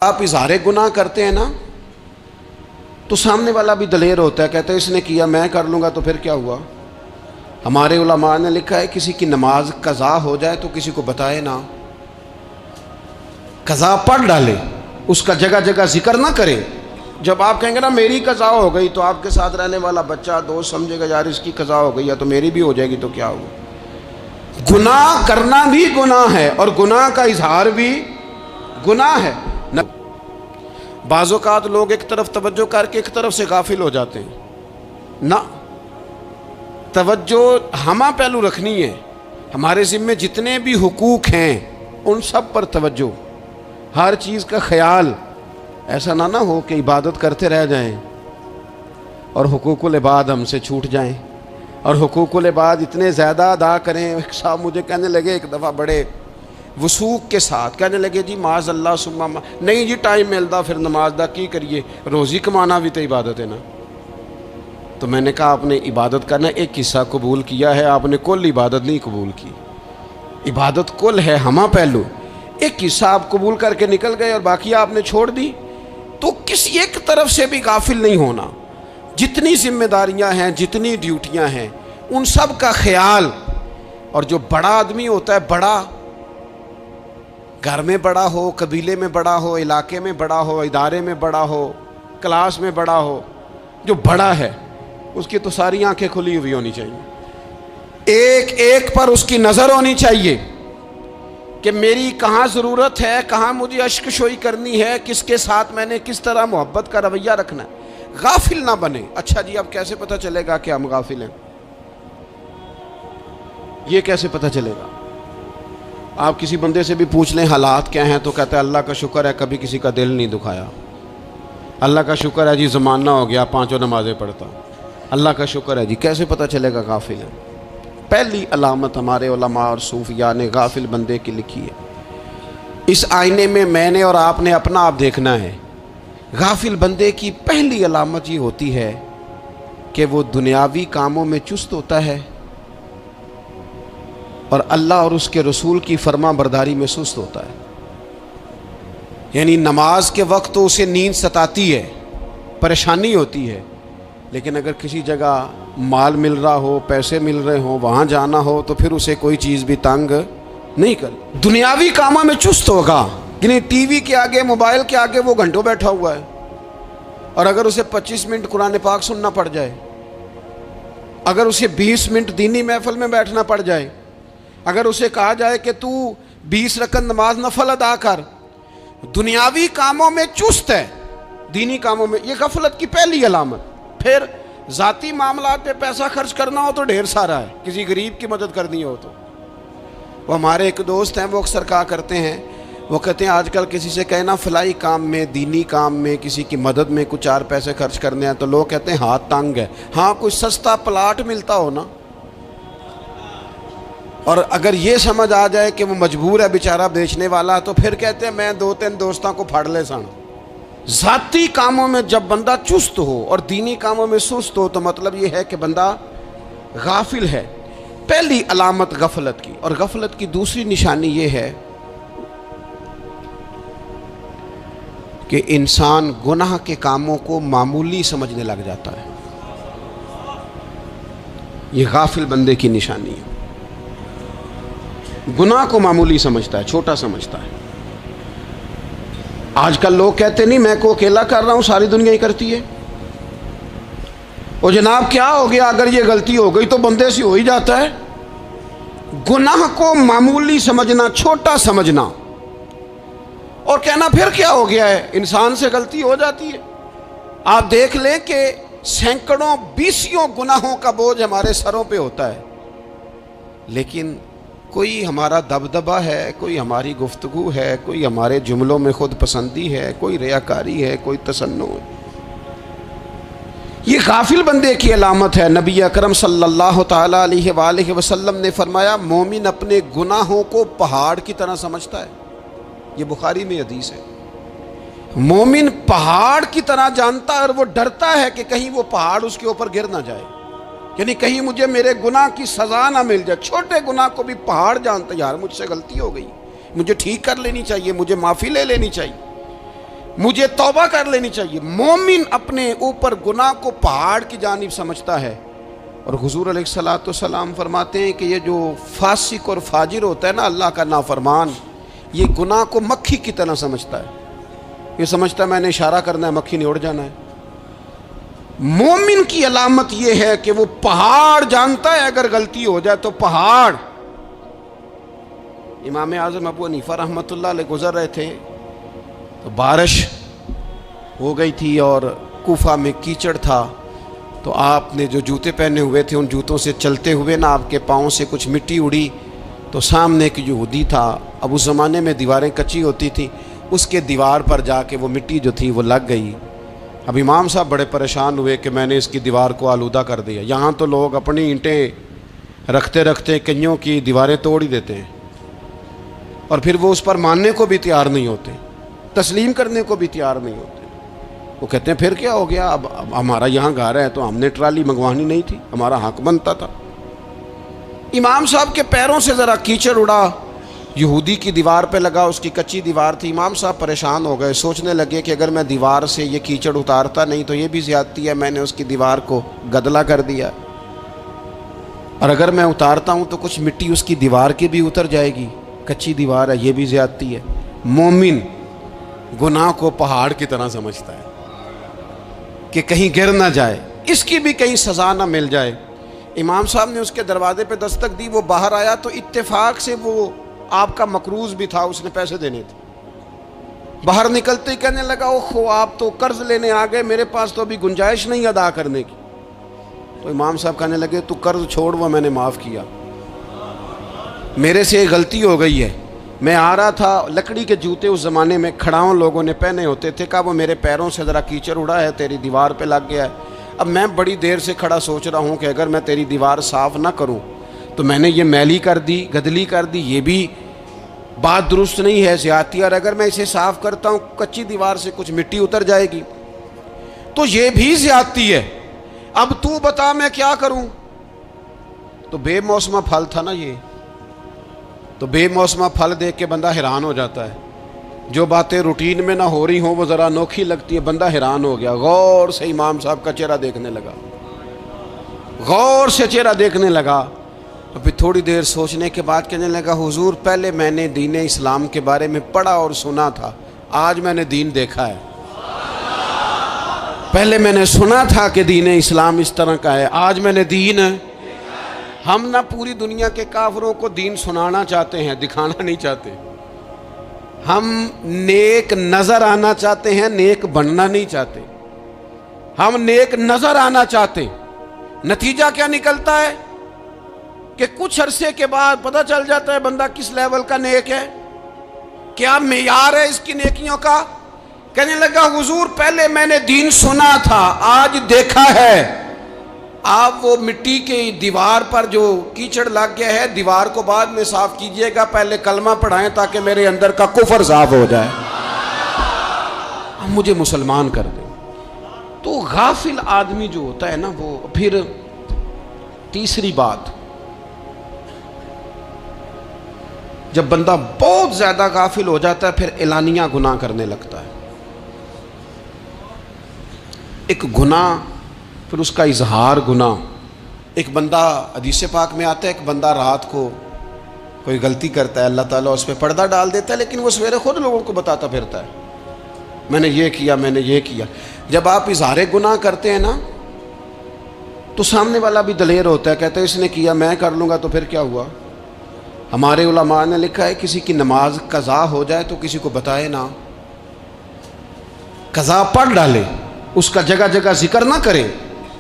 آپ اظہار گناہ کرتے ہیں نا تو سامنے والا بھی دلیر ہوتا ہے، کہتا ہے اس نے کیا میں کر لوں گا تو پھر کیا ہوا۔ ہمارے علماء نے لکھا ہے کسی کی نماز قضا ہو جائے تو کسی کو بتائے نہ، قضا پڑھ ڈالے، اس کا جگہ جگہ ذکر نہ کرے۔ جب آپ کہیں گے نا میری قضا ہو گئی تو آپ کے ساتھ رہنے والا بچہ دوست سمجھے گا یار اس کی قضا ہو گئی ہے تو میری بھی ہو جائے گی تو کیا ہوگا۔ گناہ کرنا بھی گناہ ہے اور گناہ کا اظہار بھی گناہ ہے۔ بعض اوقات لوگ ایک طرف توجہ کر کے ایک طرف سے غافل ہو جاتے ہیں، نہ، توجہ ہمہ پہلو رکھنی ہے۔ ہمارے ذمے جتنے بھی حقوق ہیں ان سب پر توجہ، ہر چیز کا خیال، ایسا نہ ہو کہ عبادت کرتے رہ جائیں اور حقوق العباد ہم سے چھوٹ جائیں، اور حقوق العباد اتنے زیادہ ادا کریں۔ ایک صاحب مجھے کہنے لگے ایک دفعہ بڑے وثوق کے ساتھ کہنے لگے جی معاذ اللہ ثم نہیں جی ٹائم ملتا پھر نماز دا کی کریے، روزی کمانا بھی تو عبادت ہے نا۔ تو میں نے کہا آپ نے عبادت کرنا ایک حصہ قبول کیا ہے، آپ نے کل عبادت نہیں قبول کی۔ عبادت کل ہے ہمہ پہلو، ایک حصہ آپ قبول کر کے نکل گئے اور باقی آپ نے چھوڑ دی۔ تو کسی ایک طرف سے بھی غافل نہیں ہونا، جتنی ذمہ داریاں ہیں جتنی ڈیوٹیاں ہیں ان سب کا خیال۔ اور جو بڑا آدمی ہوتا ہے، بڑا گھر میں بڑا ہو، قبیلے میں بڑا ہو، علاقے میں بڑا ہو، ادارے میں بڑا ہو، کلاس میں بڑا ہو، جو بڑا ہے اس کی تو ساری آنکھیں کھلی ہوئی ہونی چاہیے، ایک ایک پر اس کی نظر ہونی چاہیے کہ میری کہاں ضرورت ہے، کہاں مجھے اشک شوئی کرنی ہے، کس کے ساتھ میں نے کس طرح محبت کا رویہ رکھنا ہے۔ غافل نہ بنے۔ اچھا جی اب کیسے پتہ چلے گا کہ ہم غافل ہیں؟ یہ کیسے پتہ چلے گا؟ آپ کسی بندے سے بھی پوچھ لیں حالات کیا ہیں تو کہتا ہے اللہ کا شکر ہے کبھی کسی کا دل نہیں دکھایا، اللہ کا شکر ہے جی زمانہ ہو گیا پانچوں نمازیں پڑھتا، اللہ کا شکر ہے جی۔ کیسے پتہ چلے گا غافل ہے؟ پہلی علامت ہمارے علماء اور صوفیاء نے غافل بندے کی لکھی ہے۔ اس آئینے میں نے اور آپ نے اپنا آپ دیکھنا ہے۔ غافل بندے کی پہلی علامت یہ ہوتی ہے کہ وہ دنیاوی کاموں میں چست ہوتا ہے اور اللہ اور اس کے رسول کی فرما برداری میں سست ہوتا ہے۔ یعنی نماز کے وقت تو اسے نیند ستاتی ہے، پریشانی ہوتی ہے، لیکن اگر کسی جگہ مال مل رہا ہو، پیسے مل رہے ہوں، وہاں جانا ہو تو پھر اسے کوئی چیز بھی تنگ نہیں کر۔ دنیاوی کاموں میں چست ہوگا، یعنی ٹی وی کے آگے، موبائل کے آگے وہ گھنٹوں بیٹھا ہوا ہے، اور اگر اسے 25 منٹ قرآن پاک سننا پڑ جائے، اگر اسے 20 منٹ دینی محفل میں بیٹھنا پڑ جائے، اگر اسے کہا جائے کہ تو 20 رکعت نماز نفل ادا کر، دنیاوی کاموں میں چست ہے، دینی کاموں میں، یہ غفلت کی پہلی علامت۔ پھر ذاتی معاملات پہ پیسہ خرچ کرنا ہو تو ڈھیر سارا ہے، کسی غریب کی مدد کرنی ہو تو۔ وہ ہمارے ایک دوست ہیں، وہ اکثر کہا کرتے ہیں، وہ کہتے ہیں آج کل کسی سے کہنا فلائی کام میں، دینی کام میں، کسی کی مدد میں کچھ 4 پیسے خرچ کرنے ہیں تو لوگ کہتے ہیں ہاتھ تنگ ہے۔ ہاں کوئی سستا پلاٹ ملتا ہو نا، اور اگر یہ سمجھ آ جائے کہ وہ مجبور ہے بیچارہ بیچنے والا، تو پھر کہتے ہیں میں 2-3 دوستوں کو پھاڑ لے سن۔ ذاتی کاموں میں جب بندہ چست ہو اور دینی کاموں میں سست ہو تو مطلب یہ ہے کہ بندہ غافل ہے۔ پہلی علامت غفلت کی۔ اور غفلت کی دوسری نشانی یہ ہے کہ انسان گناہ کے کاموں کو معمولی سمجھنے لگ جاتا ہے۔ یہ غافل بندے کی نشانی ہے، گناہ کو معمولی سمجھتا ہے، چھوٹا سمجھتا ہے۔ آج کل لوگ کہتے نہیں میں کو اکیلا کر رہا ہوں، ساری دنیا ہی کرتی ہے۔ اور جناب کیا ہو گیا اگر یہ غلطی ہو گئی تو بندے سے ہو ہی جاتا ہے۔ گناہ کو معمولی سمجھنا، چھوٹا سمجھنا اور کہنا پھر کیا ہو گیا ہے، انسان سے غلطی ہو جاتی ہے۔ آپ دیکھ لیں کہ سینکڑوں بیسیوں گناہوں کا بوجھ ہمارے سروں پہ ہوتا ہے، لیکن کوئی ہمارا دبدبہ ہے، کوئی ہماری گفتگو ہے، کوئی ہمارے جملوں میں خود پسندی ہے، کوئی ریاکاری ہے، کوئی تصنع ہے۔ یہ غافل بندے کی علامت ہے۔ نبی اکرم صلی اللہ تعالیٰ علیہ وآلہ وسلم نے فرمایا مومن اپنے گناہوں کو پہاڑ کی طرح سمجھتا ہے۔ یہ بخاری میں حدیث ہے۔ مومن پہاڑ کی طرح جانتا ہے اور وہ ڈرتا ہے کہ کہیں وہ پہاڑ اس کے اوپر گر نہ جائے، یعنی کہیں مجھے میرے گناہ کی سزا نہ مل جائے۔ چھوٹے گناہ کو بھی پہاڑ جانتا ہے، یار مجھ سے غلطی ہو گئی، مجھے ٹھیک کر لینی چاہیے، مجھے معافی لے لینی چاہیے۔ مجھے توبہ کر لینی چاہیے۔ مومن اپنے اوپر گناہ کو پہاڑ کی جانب سمجھتا ہے، اور حضور علیہ الصلوۃ والسلام فرماتے ہیں کہ یہ جو فاسق اور فاجر ہوتا ہے نا، اللہ کا نافرمان، یہ گناہ کو مکھی کی طرح سمجھتا ہے۔ یہ سمجھتا ہے میں نے اشارہ کرنا ہے، مکھی نے اڑ جانا ہے۔ مومن کی علامت یہ ہے کہ وہ پہاڑ جانتا ہے، اگر غلطی ہو جائے تو پہاڑ۔ امام اعظم ابو حنیفہ رحمۃ اللہ علیہ گزر رہے تھے تو بارش ہو گئی تھی اور کوفہ میں کیچڑ تھا، تو آپ نے جو جوتے پہنے ہوئے تھے ان جوتوں سے چلتے ہوئے نا آپ کے پاؤں سے کچھ مٹی اڑی، تو سامنے ایک یہودی تھا، اب اس زمانے میں دیواریں کچی ہوتی تھیں، اس کے دیوار پر جا کے وہ مٹی جو تھی وہ لگ گئی۔ اب امام صاحب بڑے پریشان ہوئے کہ میں نے اس کی دیوار کو آلودہ کر دیا۔ یہاں تو لوگ اپنی اینٹیں رکھتے رکھتے کئیوں کی دیواریں توڑ ہی دیتے ہیں، اور پھر وہ اس پر ماننے کو بھی تیار نہیں ہوتے، تسلیم کرنے کو بھی تیار نہیں ہوتے۔ وہ کہتے ہیں پھر کیا ہو گیا، اب ہمارا یہاں گھر ہے تو ہم نے ٹرالی منگوانی نہیں تھی، ہمارا حق بنتا تھا۔ امام صاحب کے پیروں سے ذرا کیچڑ اڑا، یہودی کی دیوار پہ لگا، اس کی کچی دیوار تھی۔ امام صاحب پریشان ہو گئے، سوچنے لگے کہ اگر میں دیوار سے یہ کیچڑ اتارتا نہیں تو یہ بھی زیادتی ہے، میں نے اس کی دیوار کو گدلا کر دیا، اور اگر میں اتارتا ہوں تو کچھ مٹی اس کی دیوار کی بھی اتر جائے گی، کچی دیوار ہے، یہ بھی زیادتی ہے۔ مومن گناہ کو پہاڑ کی طرح سمجھتا ہے کہ کہیں گر نہ جائے، اس کی بھی کہیں سزا نہ مل جائے۔ امام صاحب نے اس کے دروازے پہ دستک دی، وہ باہر آیا تو اتفاق سے وہ آپ کا مقروض بھی تھا، اس نے پیسے دینے تھے۔ باہر نکلتے ہی کہنے لگا اوہو آپ تو قرض لینے آ گئے، میرے پاس تو ابھی گنجائش نہیں ادا کرنے کی۔ تو امام صاحب کہنے لگے تو قرض چھوڑ، وہ میں نے معاف کیا، میرے سے ایک غلطی ہو گئی ہے۔ میں آ رہا تھا، لکڑی کے جوتے اس زمانے میں کھڑاؤں لوگوں نے پہنے ہوتے تھے، کہا وہ میرے پیروں سے ذرا کیچڑ اڑا ہے، تیری دیوار پہ لگ گیا ہے۔ اب میں بڑی دیر سے کھڑا سوچ رہا ہوں کہ اگر میں تیری دیوار صاف نہ کروں تو میں نے یہ میلی کر دی، گدلی کر دی، یہ بھی بات درست نہیں ہے، زیادتی، اور اگر میں اسے صاف کرتا ہوں کچی دیوار سے کچھ مٹی اتر جائے گی تو یہ بھی زیادتی ہے، اب تو بتا میں کیا کروں۔ تو بے موسمہ پھل تھا نا یہ، تو بے موسمہ پھل دیکھ کے بندہ حیران ہو جاتا ہے، جو باتیں روٹین میں نہ ہو رہی ہوں وہ ذرا انوکھی لگتی ہے، بندہ حیران ہو گیا، غور سے امام صاحب کا چہرہ دیکھنے لگا، غور سے چہرہ دیکھنے لگا، اور پھر تھوڑی دیر سوچنے کے بعد کہنے لگا حضور پہلے میں نے دین اسلام کے بارے میں پڑھا اور سنا تھا، آج میں نے دین دیکھا ہے۔ پہلے میں نے سنا تھا کہ دین اسلام اس طرح کا ہے، آج میں نے دین۔ ہم نہ پوری دنیا کے کافروں کو دین سنانا چاہتے ہیں، دکھانا نہیں چاہتے، ہم نیک نظر آنا چاہتے ہیں، نیک بننا نہیں چاہتے، ہم نیک نظر آنا چاہتے ہیں۔ نتیجہ کیا نکلتا ہے کہ کچھ عرصے کے بعد پتہ چل جاتا ہے بندہ کس لیول کا نیک ہے، کیا معیار ہے اس کی نیکیوں کا۔ کہنے لگا حضور پہلے میں نے دین سنا تھا، آج دیکھا ہے۔ آپ وہ مٹی کی دیوار پر جو کیچڑ لگ گیا ہے، دیوار کو بعد میں صاف کیجئے گا، پہلے کلمہ پڑھائیں تاکہ میرے اندر کا کفر صاف ہو جائے، مجھے مسلمان کر دیں۔ تو غافل آدمی جو ہوتا ہے نا، وہ پھر تیسری بات، جب بندہ بہت زیادہ غافل ہو جاتا ہے پھر اعلانیہ گناہ کرنے لگتا ہے۔ ایک گناہ، پھر اس کا اظہار گناہ۔ ایک بندہ، حدیث پاک میں آتا ہے، ایک بندہ رات کو کوئی غلطی کرتا ہے، اللہ تعالیٰ اس پہ پردہ ڈال دیتا ہے، لیکن وہ سویرے خود لوگوں کو بتاتا پھرتا ہے میں نے یہ کیا، میں نے یہ کیا۔ جب آپ اظہار گناہ کرتے ہیں نا تو سامنے والا بھی دلیر ہوتا ہے، کہتا ہے اس نے کیا میں کر لوں گا تو پھر کیا ہوا۔ ہمارے علماء نے لکھا ہے کسی کی نماز قضا ہو جائے تو کسی کو بتائے نہ، قضا پڑھ ڈالے، اس کا جگہ جگہ ذکر نہ کرے۔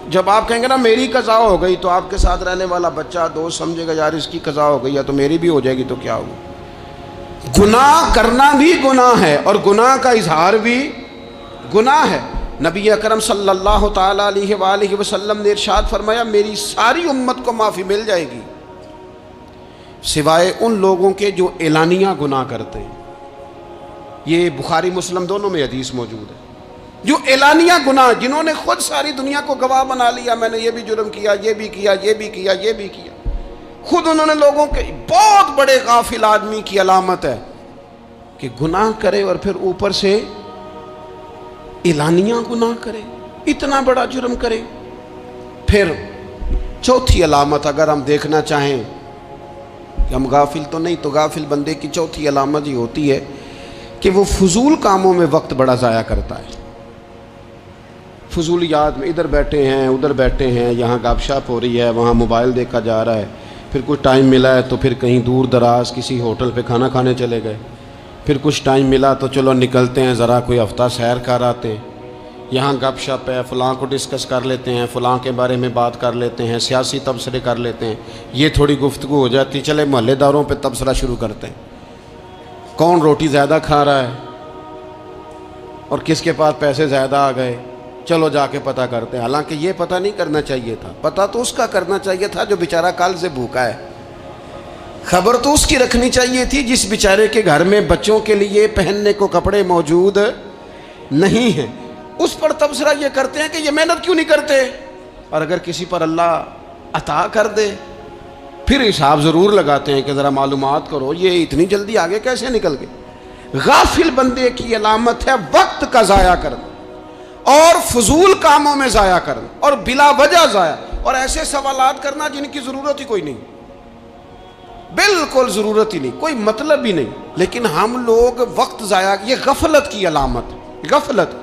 جب آپ کہیں گے نا میری قضا ہو گئی تو آپ کے ساتھ رہنے والا بچہ دوست سمجھے گا یار اس کی قضا ہو گئی یا تو میری بھی ہو جائے گی تو کیا ہوگا۔ گناہ کرنا بھی گناہ ہے اور گناہ کا اظہار بھی گناہ ہے۔ نبی اکرم صلی اللہ تعالیٰ علیہ وآلہ وسلم نے ارشاد فرمایا میری ساری امت کو معافی مل جائے گی سوائے ان لوگوں کے جو اعلانیہ گناہ کرتے ہیں۔ یہ بخاری مسلم دونوں میں حدیث موجود ہے۔ جو اعلانیہ گناہ، جنہوں نے خود ساری دنیا کو گواہ بنا لیا، میں نے یہ بھی جرم کیا، یہ بھی کیا، یہ بھی کیا، یہ بھی کیا، خود انہوں نے لوگوں کے، بہت بڑے غافل آدمی کی علامت ہے کہ گناہ کرے اور پھر اوپر سے اعلانیہ گناہ کرے، اتنا بڑا جرم کرے۔ پھر چوتھی علامت اگر ہم دیکھنا چاہیں کہ ہم غافل تو نہیں، تو غافل بندے کی چوتھی علامت یہ ہوتی ہے کہ وہ فضول کاموں میں وقت بڑا ضائع کرتا ہے۔ فضولیات میں ادھر بیٹھے ہیں ادھر بیٹھے ہیں، یہاں گپ شپ ہو رہی ہے، وہاں موبائل دیکھا جا رہا ہے، پھر کچھ ٹائم ملا ہے تو پھر کہیں دور دراز کسی ہوٹل پہ کھانا کھانے چلے گئے، پھر کچھ ٹائم ملا تو چلو نکلتے ہیں ذرا کوئی ہفتہ سیر کر آتے ہیں، یہاں گپ شپ ہے، فلاں کو ڈسکس کر لیتے ہیں، فلاں کے بارے میں بات کر لیتے ہیں، سیاسی تبصرے کر لیتے ہیں، یہ تھوڑی گفتگو ہو جاتی، چلے محلے داروں پہ تبصرہ شروع کرتے ہیں، کون روٹی زیادہ کھا رہا ہے اور کس کے پاس پیسے زیادہ آ گئے، چلو جا کے پتہ کرتے ہیں۔ حالانکہ یہ پتہ نہیں کرنا چاہیے تھا، پتہ تو اس کا کرنا چاہیے تھا جو بیچارہ کل سے بھوکا ہے، خبر تو اس کی رکھنی چاہیے تھی جس بیچارے کے گھر میں بچوں کے لیے پہننے کو کپڑے موجود نہیں ہیں، اس پر تبصرہ یہ کرتے ہیں کہ یہ محنت کیوں نہیں کرتے، اور اگر کسی پر اللہ عطا کر دے پھر حساب ضرور لگاتے ہیں کہ ذرا معلومات کرو یہ اتنی جلدی آگے کیسے نکل گئے۔ غافل بندے کی علامت ہے وقت کا ضائع کرنا اور فضول کاموں میں ضائع کرنا اور بلا وجہ ضائع، اور ایسے سوالات کرنا جن کی ضرورت ہی کوئی نہیں، بالکل ضرورت ہی نہیں، کوئی مطلب ہی نہیں، لیکن ہم لوگ وقت ضائع، یہ غفلت کی علامت۔ غفلت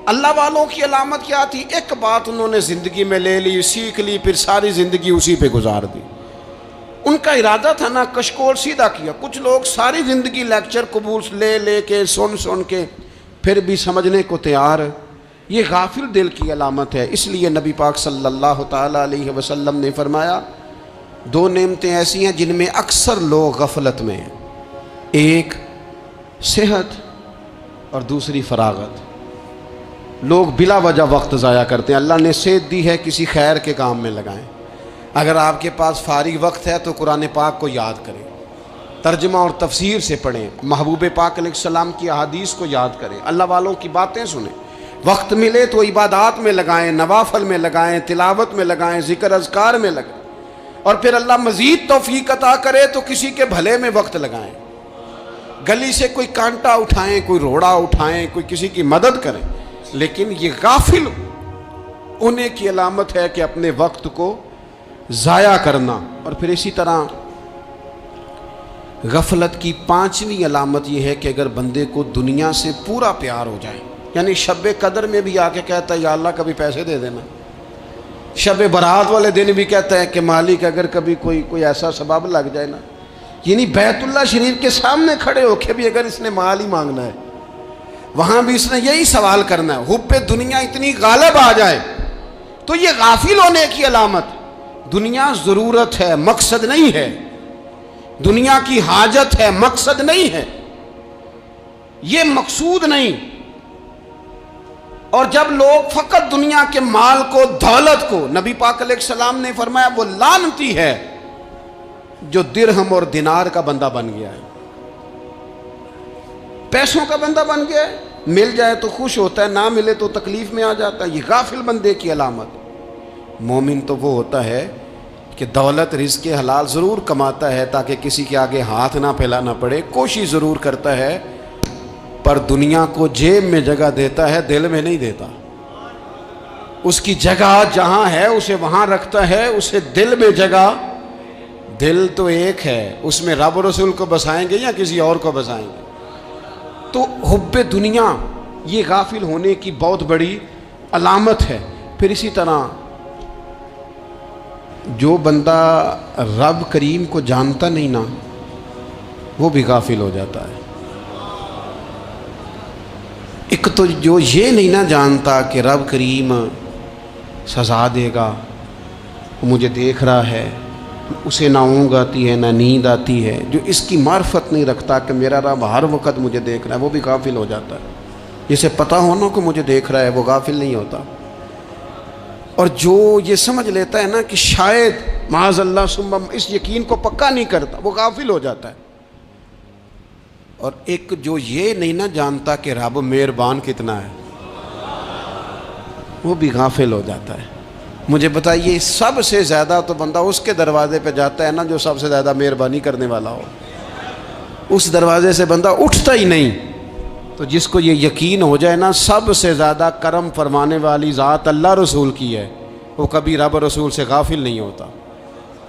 اللہ والوں کی علامت کیا تھی؟ ایک بات انہوں نے زندگی میں لے لی، سیکھ لی، پھر ساری زندگی اسی پہ گزار دی۔ ان کا ارادہ تھا نا کشکول سیدھا کیا۔ کچھ لوگ ساری زندگی لیکچر قبول لے کے سن کے پھر بھی سمجھنے کو تیار، یہ غافل دل کی علامت ہے۔ اس لیے نبی پاک صلی اللہ تعالیٰ علیہ وسلم نے فرمایا دو نعمتیں ایسی ہیں جن میں اکثر لوگ غفلت میں ہیں، ایک صحت اور دوسری فراغت۔ لوگ بلا وجہ وقت ضائع کرتے ہیں۔ اللہ نے صحت دی ہے، کسی خیر کے کام میں لگائیں۔ اگر آپ کے پاس فارغ وقت ہے تو قرآن پاک کو یاد کریں، ترجمہ اور تفسیر سے پڑھیں، محبوب پاک علیہ السلام کی احادیث کو یاد کریں، اللہ والوں کی باتیں سنیں۔ وقت ملے تو عبادات میں لگائیں، نوافل میں لگائیں، تلاوت میں لگائیں، ذکر اذکار میں لگائیں، اور پھر اللہ مزید توفیق عطا کرے تو کسی کے بھلے میں وقت لگائیں، گلی سے کوئی کانٹا اٹھائیں، کوئی روڑا اٹھائیں، کوئی کسی کی مدد کریں۔ لیکن یہ غافل ہونے کی علامت ہے کہ اپنے وقت کو ضائع کرنا۔ اور پھر اسی طرح غفلت کی پانچویں علامت یہ ہے کہ اگر بندے کو دنیا سے پورا پیار ہو جائے، یعنی شب قدر میں بھی آ کے کہتا ہے یا اللہ کبھی پیسے دے دینا، شب برات والے دن بھی کہتا ہے کہ مالک اگر کبھی کوئی ایسا سبب لگ جائے نا، یعنی بیت اللہ شریف کے سامنے کھڑے ہو کے بھی اگر اس نے مال ہی مانگنا ہے، وہاں بھی اس نے یہی سوال کرنا ہے، حب دنیا اتنی غالب آ جائے، تو یہ غافل ہونے کی علامت۔ دنیا ضرورت ہے، مقصد نہیں ہے، دنیا کی حاجت ہے، مقصد نہیں ہے، یہ مقصود نہیں۔ اور جب لوگ فقط دنیا کے مال کو، دولت کو، نبی پاک علیہ السلام نے فرمایا وہ لعنتی ہے جو درہم اور دینار کا بندہ بن گیا ہے، پیسوں کا بندہ بن گیا ہے، مل جائے تو خوش ہوتا ہے، نہ ملے تو تکلیف میں آ جاتا ہے۔ یہ غافل بندے کی علامت۔ مومن تو وہ ہوتا ہے کہ دولت رزق حلال ضرور کماتا ہے تاکہ کسی کے آگے ہاتھ نہ پھیلانا پڑے، کوشش ضرور کرتا ہے، پر دنیا کو جیب میں جگہ دیتا ہے، دل میں نہیں دیتا۔ اس کی جگہ جہاں ہے اسے وہاں رکھتا ہے، اسے دل میں جگہ، دل تو ایک ہے، اس میں رب و رسول کو بسائیں گے یا کسی اور کو بسائیں گے؟ تو حب دنیا یہ غافل ہونے کی بہت بڑی علامت ہے۔ پھر اسی طرح جو بندہ رب کریم کو جانتا نہیں نا، وہ بھی غافل ہو جاتا ہے۔ ایک تو جو یہ نہیں نہ جانتا کہ رب کریم سزا دے گا، وہ مجھے دیکھ رہا ہے، اسے نہ اونگ آتی ہے نہ نیند آتی ہے، جو اس کی معرفت نہیں رکھتا کہ میرا رب ہر وقت مجھے دیکھ رہا ہے، وہ بھی غافل ہو جاتا ہے۔ جسے پتہ ہونا کہ مجھے دیکھ رہا ہے وہ غافل نہیں ہوتا۔ اور جو یہ سمجھ لیتا ہے نا کہ شاید معاذ اللہ ثم، اس یقین کو پکا نہیں کرتا، وہ غافل ہو جاتا ہے۔ اور ایک جو یہ نہیں نہ جانتا کہ رب مہربان کتنا ہے، وہ بھی غافل ہو جاتا ہے۔ مجھے بتائیے سب سے زیادہ تو بندہ اس کے دروازے پہ جاتا ہے نا جو سب سے زیادہ مہربانی کرنے والا ہو، اس دروازے سے بندہ اٹھتا ہی نہیں۔ تو جس کو یہ یقین ہو جائے نا سب سے زیادہ کرم فرمانے والی ذات اللہ رسول کی ہے، وہ کبھی رب رسول سے غافل نہیں ہوتا،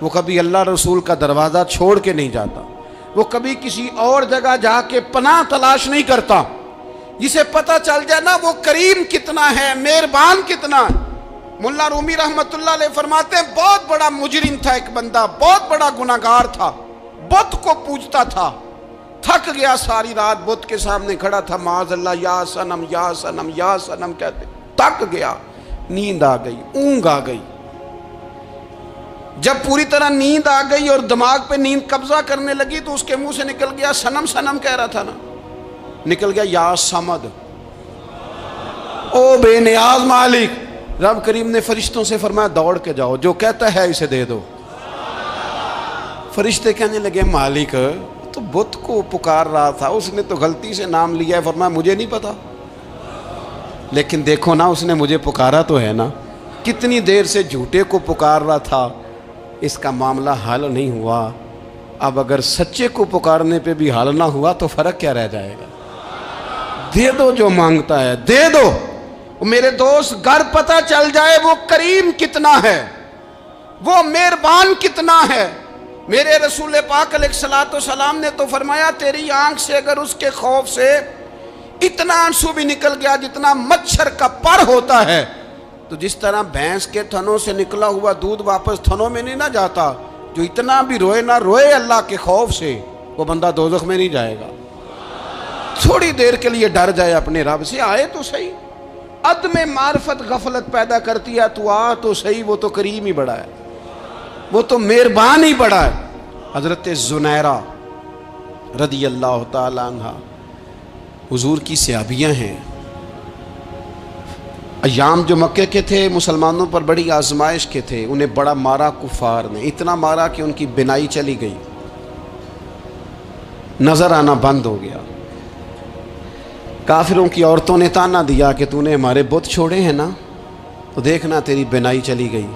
وہ کبھی اللہ رسول کا دروازہ چھوڑ کے نہیں جاتا، وہ کبھی کسی اور جگہ جا کے پناہ تلاش نہیں کرتا۔ جسے پتہ چل جائے نا وہ کریم کتنا ہے، مہربان کتنا ہے۔ ملا رومی رحمت اللہ علیہ فرماتے ہیں بہت بڑا مجرم تھا ایک بندہ، بہت بڑا گناہگار تھا، بت کو پوجتا تھا، تھک گیا، ساری رات بت کے سامنے کھڑا تھا، معاذ اللہ یا صنم یا صنم یا صنم کہتے، تھک گیا، نیند آ گئی، اونگ آ گئی۔ جب پوری طرح نیند آ گئی اور دماغ پہ نیند قبضہ کرنے لگی تو اس کے منہ سے نکل گیا، صنم صنم کہہ رہا تھا نا، نکل گیا یا صمد، او بے نیاز مالک۔ رب کریم نے فرشتوں سے فرمایا دوڑ کے جاؤ، جو کہتا ہے اسے دے دو۔ فرشتے کہنے لگے مالک تو بت کو پکار رہا تھا، اس نے تو غلطی سے نام لیا ہے۔ فرمایا مجھے نہیں پتا، لیکن دیکھو نا اس نے مجھے پکارا تو ہے نا، کتنی دیر سے جھوٹے کو پکار رہا تھا، اس کا معاملہ حل نہیں ہوا، اب اگر سچے کو پکارنے پہ بھی حل نہ ہوا تو فرق کیا رہ جائے گا؟ دے دو جو مانگتا ہے، دے دو۔ میرے دوست گر پتہ چل جائے وہ کریم کتنا ہے، وہ مہربان کتنا ہے۔ میرے رسول پاک علیہ الصلوۃ والسلام نے تو فرمایا تیری آنکھ سے اگر اس کے خوف سے اتنا آنسو بھی نکل گیا جتنا مچھر کا پر ہوتا ہے، تو جس طرح بھینس کے تھنوں سے نکلا ہوا دودھ واپس تھنوں میں نہیں نہ جاتا، جو اتنا بھی روئے نہ روئے اللہ کے خوف سے، وہ بندہ دوزخ میں نہیں جائے گا۔ تھوڑی دیر کے لیے ڈر جائے اپنے رب سے، آئے تو صحیح۔ عدم معرفت غفلت پیدا کرتی ہے، تو آ تو صحیح، وہ تو کریم ہی بڑا ہے، وہ تو مہربان ہی بڑا ہے۔ حضرت زنیرہ رضی اللہ تعالی عنہ حضور کی صحابیاں ہیں۔ ایام جو مکے کے تھے مسلمانوں پر بڑی آزمائش کے تھے، انہیں بڑا مارا کفار نے، اتنا مارا کہ ان کی بینائی چلی گئی، نظر آنا بند ہو گیا۔ کافروں کی عورتوں نے تانا دیا کہ تو نے ہمارے بت چھوڑے ہیں نا، تو دیکھنا تیری بینائی چلی گئی۔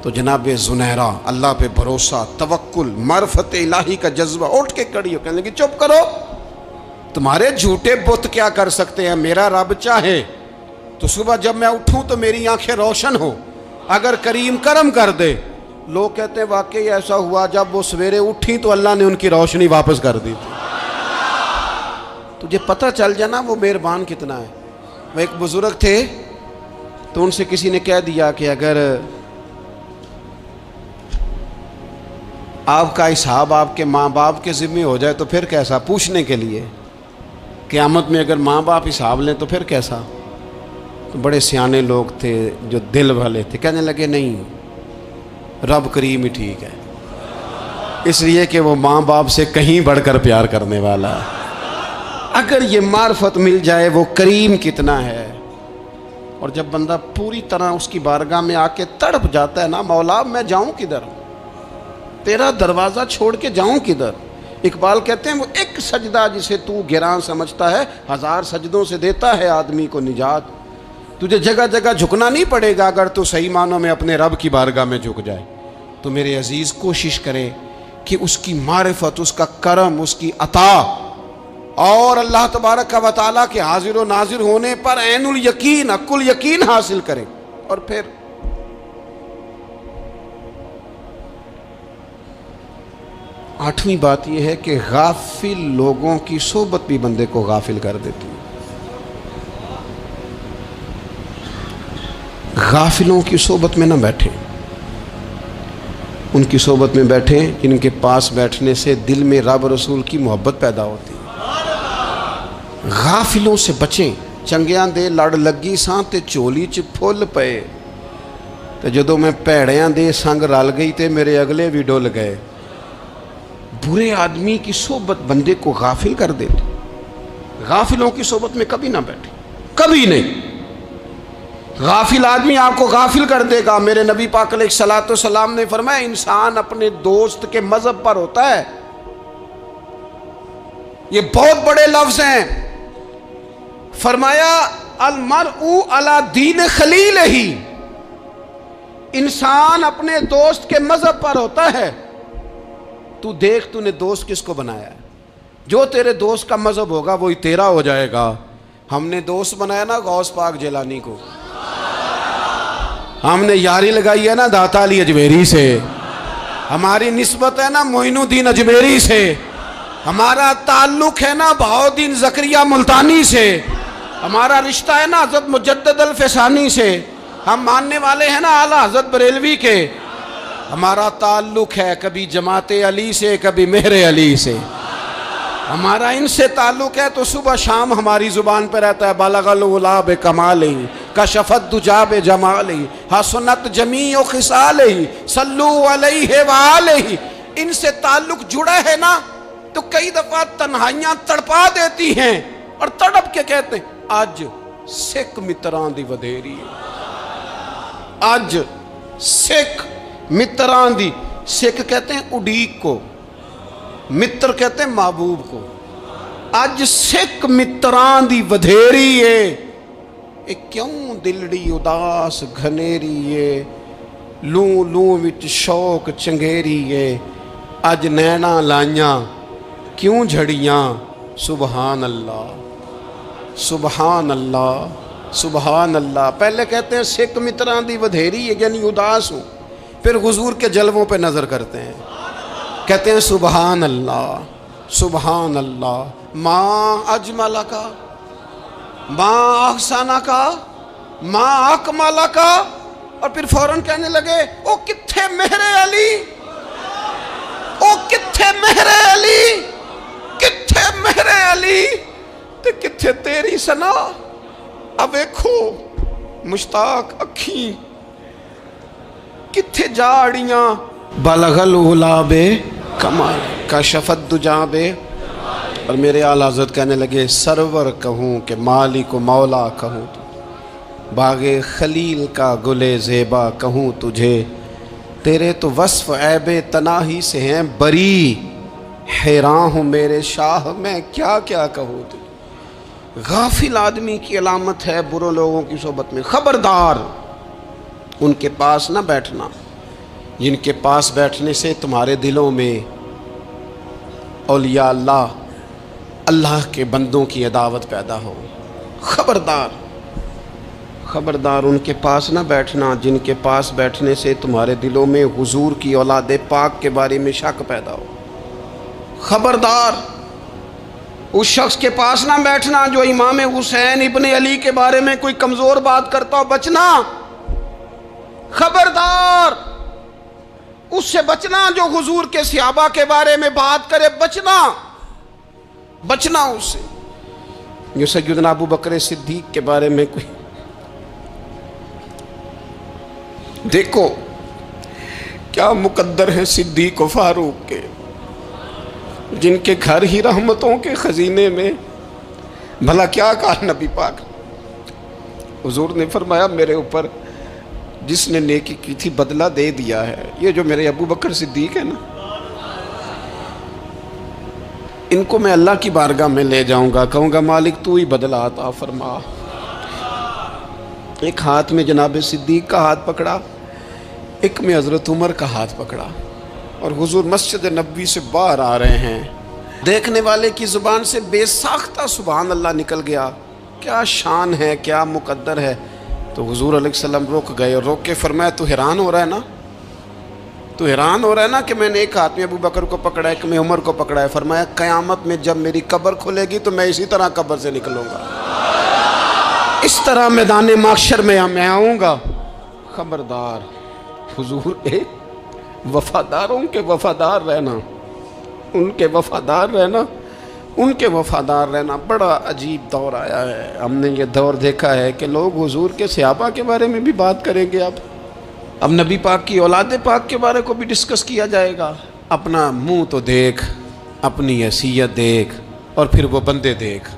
تو جناب زنیرہ اللہ پہ بھروسہ، توکل، معرفت الہی کا جذبہ، اٹھ کے کھڑی ہو کہنے لگی چپ کرو، تمہارے جھوٹے بت کیا کر سکتے ہیں، میرا رب چاہے تو صبح جب میں اٹھوں تو میری آنکھیں روشن ہو، اگر کریم کرم کر دے۔ لوگ کہتے ہیں واقعی ایسا ہوا، جب وہ سویرے اٹھیں تو اللہ نے ان کی روشنی واپس کر دی تھی۔ تجھے پتہ چل جانا وہ مہربان کتنا ہے۔ وہ ایک بزرگ تھے تو ان سے کسی نے کہہ دیا کہ اگر آپ کا حساب آپ کے ماں باپ کے ذمہ ہو جائے تو پھر کیسا، پوچھنے کے لیے قیامت میں اگر ماں باپ حساب لیں تو پھر کیسا۔ تو بڑے سیانے لوگ تھے جو دل والے تھے، کہنے لگے نہیں، رب کریم ہی ٹھیک ہے، اس لیے کہ وہ ماں باپ سے کہیں بڑھ کر پیار کرنے والا ہے۔ اگر یہ معرفت مل جائے وہ کریم کتنا ہے، اور جب بندہ پوری طرح اس کی بارگاہ میں آ کے تڑپ جاتا ہے نا، مولا میں جاؤں کدھر، تیرا دروازہ چھوڑ کے جاؤں کدھر۔ اقبال کہتے ہیں وہ ایک سجدہ جسے تو گراں سمجھتا ہے، 1000 سجدوں سے دیتا ہے آدمی کو نجات۔ تجھے جگہ جگہ جھکنا نہیں پڑے گا اگر تو صحیح معنوں میں اپنے رب کی بارگاہ میں جھک جائے۔ تو میرے عزیز کوشش کرے کہ اس کی معرفت، اس کا کرم، اس کی عطا اور اللہ تبارک و تعالیٰ کے حاضر و ناظر ہونے پر عین الیقین، حق الیقین حاصل کرے۔ اور پھر آٹھویں بات یہ ہے کہ غافل لوگوں کی صحبت بھی بندے کو غافل کر دیتی ہے۔ غافلوں کی صحبت میں نہ بیٹھیں، ان کی صحبت میں بیٹھیں جن کے پاس بیٹھنے سے دل میں رب رسول کی محبت پیدا ہوتی ہے۔ غافلوں سے بچیں۔ چنگیاں دے لڑ لگی ساں تے چولی چ پھل پئے، تے جدوں میں پیڑیاں دے سنگ رل گئی تے میرے اگلے بھی ڈول گئے۔ برے آدمی کی صحبت بندے کو غافل کر دیتی۔ غافلوں کی صحبت میں کبھی نہ بیٹھیں، کبھی نہیں۔ غافل آدمی آپ کو غافل کر دے گا۔ میرے نبی پاک علیہ الصلوۃ والسلام نے فرمایا انسان اپنے دوست کے مذہب پر ہوتا ہے۔ یہ بہت بڑے لفظ ہیں۔ فرمایا المرء علی دین خلیلہ، انسان اپنے دوست کے مذہب پر ہوتا ہے۔ تو دیکھ تو نے دوست کس کو بنایا ہے۔ جو تیرے دوست کا مذہب ہوگا وہی تیرا ہو جائے گا. ہم نے دوست بنایا نا غوث پاک جیلانی کو, ہم نے یاری لگائی ہے نا داتا علی اجمیری سے, ہماری نسبت ہے نا معین الدین اجمیری سے, ہمارا تعلق ہے نا بہاؤالدین زکریا ملتانی سے, ہمارا رشتہ ہے نا حضرت مجدد الفسانی سے, ہم ماننے والے ہیں نا اعلیٰ حضرت بریلوی کے, ہمارا تعلق ہے کبھی جماعت علی سے کبھی مہر علی سے, ہمارا ان سے تعلق ہے تو صبح شام ہماری زبان پہ رہتا ہے بالغ العلا بکمالہ کشفت دجا بجمالہ حسنت جمیع خصالہ صلو علیہ وآلہ. ان سے تعلق جڑا ہے نا تو کئی دفعہ تنہائیاں تڑپا دیتی ہیں اور تڑپ کے کہتے ہیں آج سکھ متران دی ودھیری ہے, آج سکھ متران دی. سکھ کہتے ہیں اڈیق کو, متر کہتے ہیں محبوب کو. اج سکھ متران دی ودھیری ہے, اے کیوں دلڑی اداس گھنیری ہے, لوں لوں وچ شوق چنگیری ہے, اج نینا لائیاں کیوں جھڑیاں, سبحان اللہ سبحان اللہ سبحان اللہ. پہلے کہتے ہیں سکھ متران دی ودھیری ہے یعنی اداس ہوں, پھر حضور کے جلووں پہ نظر کرتے ہیں, کہتے ہیں سبحان اللہ سبحان اللہ. ماں اجمل کا, ماں احسانہ کا, ماں اکمالہ کا, اور پھر فوراً کہنے لگے او کتھے مہر علی, او کتھے مہر علی, کتھے مہر علی تے کتھے تیری سنا. اب دیکھو مشتاق اکھیں کتھے جاڑیاں بلغ العلا بے کمال کشفت دجا بے. اور میرے اعلیٰ حضرت کہنے لگے سرور کہوں کہ مالک و مولا کہوں, باغ خلیل کا گلے زیبا کہوں تجھے, تیرے تو وصف عیب تناہی سے ہیں بری, حیران ہوں میرے شاہ میں کیا کیا کہوں تجھے. غافل آدمی کی علامت ہے برے لوگوں کی صحبت میں. خبردار ان کے پاس نہ بیٹھنا جن کے پاس بیٹھنے سے تمہارے دلوں میں اولیاء اللہ, اللہ کے بندوں کی عداوت پیدا ہو. خبردار خبردار ان کے پاس نہ بیٹھنا جن کے پاس بیٹھنے سے تمہارے دلوں میں حضور کی اولاد پاک کے بارے میں شک پیدا ہو. خبردار اس شخص کے پاس نہ بیٹھنا جو امام حسین ابن علی کے بارے میں کوئی کمزور بات کرتا ہو, بچنا. خبردار اس سے بچنا جو حضور کے صحابہ کے بارے میں بات کرے, بچنا بچنا اس سے. جو سیدنا ابو بکر صدیق کے بارے میں کوئی, دیکھو کیا مقدر ہیں صدیق و فاروق کے, جن کے گھر ہی رحمتوں کے خزینے میں. بھلا کیا کہا نبی پاک, حضور نے فرمایا میرے اوپر جس نے نیکی کی تھی بدلہ دے دیا ہے. یہ جو میرے ابو بکر صدیق ہے نا, ان کو میں اللہ کی بارگاہ میں لے جاؤں گا, کہوں گا مالک تو ہی بدلہ عطا فرما. ایک ہاتھ میں جناب صدیق کا ہاتھ پکڑا, ایک میں حضرت عمر کا ہاتھ پکڑا, اور حضور مسجد نبوی سے باہر آ رہے ہیں. دیکھنے والے کی زبان سے بے ساختہ سبحان اللہ نکل گیا. کیا شان ہے, کیا مقدر ہے. تو حضور علیہ السلام رک گئے, اور روک کے فرمایا تو حیران ہو رہا ہے نا, تو حیران ہو رہا ہے نا کہ میں نے ایک ہاتھ میں ابو بکر کو پکڑا ہے, ایک میں عمر کو پکڑا ہے. فرمایا قیامت میں جب میری قبر کھلے گی تو میں اسی طرح قبر سے نکلوں گا, اس طرح میدان محشر میں آؤں گا. خبردار حضور وفاداروں کے وفادار رہنا, ان کے وفادار رہنا, ان کے وفادار رہنا. بڑا عجیب دور آیا ہے. ہم نے یہ دور دیکھا ہے کہ لوگ حضور کے صحابہ کے بارے میں بھی بات کریں گے. اب نبی پاک کی اولاد پاک کے بارے کو بھی ڈسکس کیا جائے گا. اپنا منہ تو دیکھ, اپنی حیثیت دیکھ, اور پھر وہ بندے دیکھ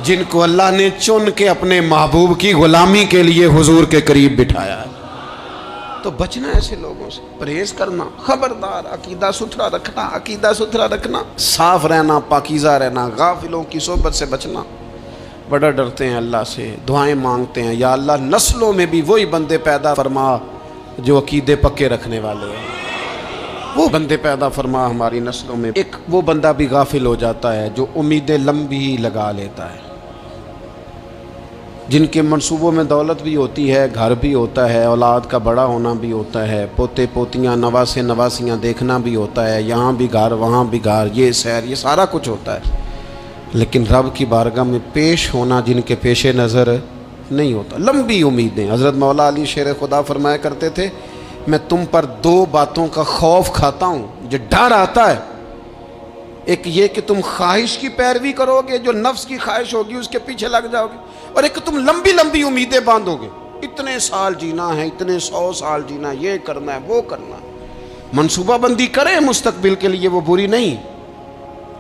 جن کو اللہ نے چن کے اپنے محبوب کی غلامی کے لیے حضور کے قریب بٹھایا ہے. تو بچنا ایسے لوگوں سے, پرہیز کرنا. خبردار عقیدہ ستھرا رکھنا, عقیدہ ستھرا رکھنا, صاف رہنا, پاکیزہ رہنا, غافلوں کی صحبت سے بچنا. بڑا ڈرتے ہیں اللہ سے, دعائیں مانگتے ہیں یا اللہ نسلوں میں بھی وہی بندے پیدا فرما جو عقیدے پکے رکھنے والے ہیں. وہ بندے پیدا فرما ہماری نسلوں میں۔ ایک وہ بندہ بھی غافل ہو جاتا ہے جو امیدیں لمبی لگا لیتا ہے، جن کے منصوبوں میں دولت بھی ہوتی ہے، گھر بھی ہوتا ہے، اولاد کا بڑا ہونا بھی ہوتا ہے، پوتے پوتیاں نواسے نواسیاں دیکھنا بھی ہوتا ہے، یہاں بھی گھر وہاں بھی گھر، یہ سیر، یہ سارا کچھ ہوتا ہے، لیکن رب کی بارگاہ میں پیش ہونا جن کے پیش نظر نہیں ہوتا۔ لمبی امیدیں۔ حضرت مولا علی شیر خدا فرمایا کرتے تھے، میں تم پر دو باتوں کا خوف کھاتا ہوں، جو ڈر آتا ہے، ایک یہ کہ تم خواہش کی پیروی کرو گے، جو نفس کی خواہش ہوگی اس کے پیچھے لگ جاؤ گے، اور ایک تم لمبی لمبی امیدیں باندھو گے، اتنے سال جینا ہے، اتنے 100 سال جینا ہے، یہ کرنا ہے وہ کرنا ہے۔ منصوبہ بندی کریں مستقبل کے لیے، وہ بری نہیں،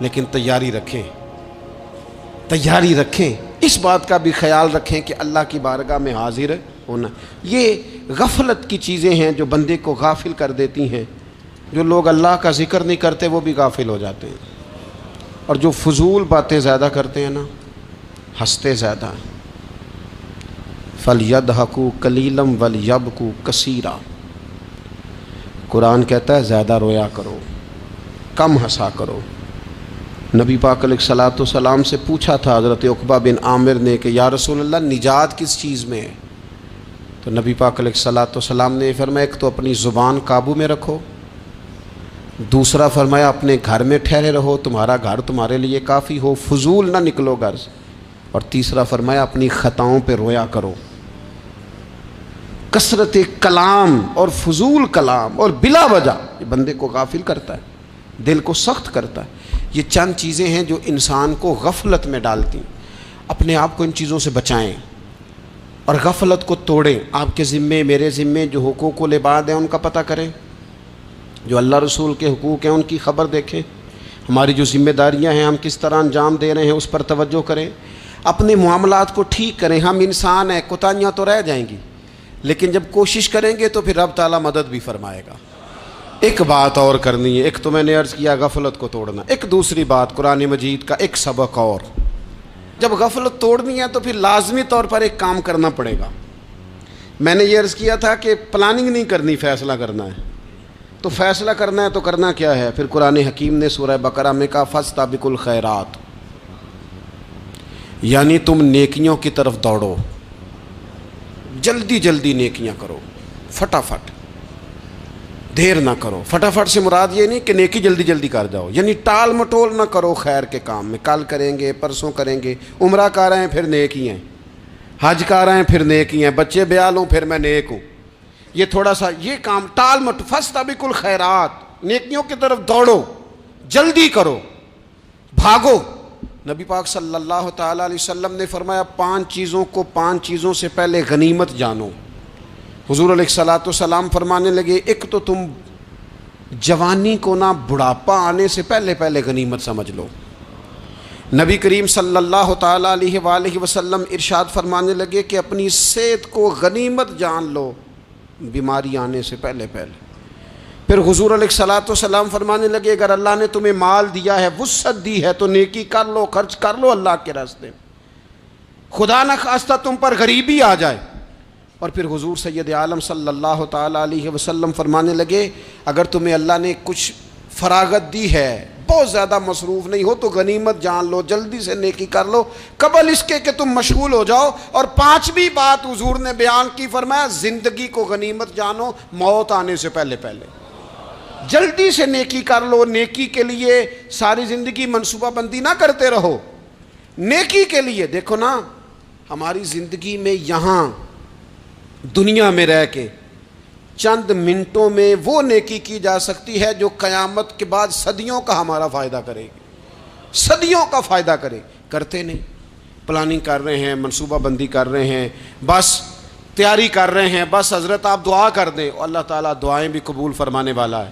لیکن تیاری رکھیں، تیاری رکھیں، اس بات کا بھی خیال رکھیں کہ اللہ کی بارگاہ میں حاضر ہونا۔ یہ غفلت کی چیزیں ہیں جو بندے کو غافل کر دیتی ہیں۔ جو لوگ اللہ کا ذکر نہیں کرتے وہ بھی غافل ہو جاتے ہیں، اور جو فضول باتیں زیادہ کرتے ہیں نا، ہنستے زیادہ ہیں۔ فَلْيَضْحَكُوا قَلِيلًا وَلْيَبْكُوا كَثِيرًا، قرآن کہتا ہے زیادہ رویا کرو، کم ہنسا کرو۔ نبی پاک علیہ الصلوۃ والسلام سے پوچھا تھا حضرت عقبہ بن عامر نے کہ یا رسول اللہ نجات کس چیز میں ہے؟ تو نبی پاک علیہ الصلوۃ والسلام نے فرمایا ایک تو اپنی زبان قابو میں رکھو، دوسرا فرمایا اپنے گھر میں ٹھہرے رہو، تمہارا گھر تمہارے لیے کافی ہو، فضول نہ نکلو گھر سے، اور تیسرا فرمایا اپنی خطاؤں پہ رویا کرو۔ کثرت کلام اور فضول کلام اور بلا وجہ یہ بندے کو غافل کرتا ہے، دل کو سخت کرتا ہے۔ یہ چند چیزیں ہیں جو انسان کو غفلت میں ڈالتی ہیں۔ اپنے آپ کو ان چیزوں سے بچائیں اور غفلت کو توڑیں۔ آپ کے ذمے، میرے ذمے جو حقوق و العباد ہیں ان کا پتہ کریں، جو اللہ رسول کے حقوق ہیں ان کی خبر دیکھیں، ہماری جو ذمہ داریاں ہیں ہم کس طرح انجام دے رہے ہیں اس پر توجہ کریں، اپنے معاملات کو ٹھیک کریں۔ ہم انسان ہیں، کوتاہیاں تو رہ جائیں گی، لیکن جب کوشش کریں گے تو پھر رب تعالیٰ مدد بھی فرمائے گا۔ ایک بات اور کرنی ہے، ایک تو میں نے عرض کیا غفلت کو توڑنا، ایک دوسری بات قرآن مجید کا ایک سبق اور، جب غفلت توڑنی ہے تو پھر لازمی طور پر ایک کام کرنا پڑے گا۔ میں نے یہ عرض کیا تھا کہ پلاننگ نہیں کرنی، فیصلہ کرنا ہے، تو فیصلہ کرنا ہے تو کرنا کیا ہے؟ پھر قرآن حکیم نے سورہ بقرہ میں کہا فاستبقوا الخیرات، یعنی تم نیکیوں کی طرف دوڑو، جلدی جلدی نیکیاں کرو، فٹافٹ، دیر نہ کرو۔ فٹافٹ سے مراد یہ نہیں کہ نیکی جلدی جلدی کر جاؤ، یعنی ٹال مٹول نہ کرو خیر کے کام میں، کل کریں گے، پرسوں کریں گے، عمرہ کر رہے ہیں پھر نیکی ہیں، حج کر رہے ہیں پھر نیکی ہیں، بچے بیال ہوں پھر میں نیک ہوں، یہ تھوڑا سا یہ کام ٹال مٹ، فاستبقوا الخیرات، نیکیوں کی طرف دوڑو، جلدی کرو، بھاگو۔ نبی پاک صلی اللہ تعالیٰ علیہ وسلم نے فرمایا 5 چیزوں کو 5 چیزوں سے پہلے غنیمت جانو۔ حضور علیہ الصلوۃ والسلام فرمانے لگے ایک تو تم جوانی کو نہ بڑھاپا آنے سے پہلے پہلے غنیمت سمجھ لو۔ نبی کریم صلی اللہ تعالیٰ علیہ وآلہ وسلم ارشاد فرمانے لگے کہ اپنی صحت کو غنیمت جان لو، بیماری آنے سے پہلے پہلے۔ پھر حضور علیہ الصلوۃ والسلام فرمانے لگے اگر اللہ نے تمہیں مال دیا ہے، وسعت دی ہے، تو نیکی کر لو، خرچ کر لو اللہ کے راستے میں، خدا نہ خواستہ تم پر غریبی آ جائے۔ اور پھر حضور سید عالم صلی اللہ تعالیٰ علیہ وسلم فرمانے لگے اگر تمہیں اللہ نے کچھ فراغت دی ہے، بہت زیادہ مصروف نہیں ہو، تو غنیمت جان لو، جلدی سے نیکی کر لو قبل اس کے کہ تم مشغول ہو جاؤ۔ اور 5ویں بات حضور نے بیان کی، فرمایا زندگی کو غنیمت جانو، موت آنے سے پہلے پہلے جلدی سے نیکی کر لو۔ نیکی کے لیے ساری زندگی منصوبہ بندی نہ کرتے رہو، نیکی کے لیے دیکھو نا، ہماری زندگی میں یہاں دنیا میں رہ کے چند منٹوں میں وہ نیکی کی جا سکتی ہے جو قیامت کے بعد صدیوں کا ہمارا فائدہ کرے گی، صدیوں کا فائدہ کرے، کرتے نہیں۔ پلاننگ کر رہے ہیں، منصوبہ بندی کر رہے ہیں، بس تیاری کر رہے ہیں، بس حضرت آپ دعا کر دیں، اللہ تعالیٰ دعائیں بھی قبول فرمانے والا ہے۔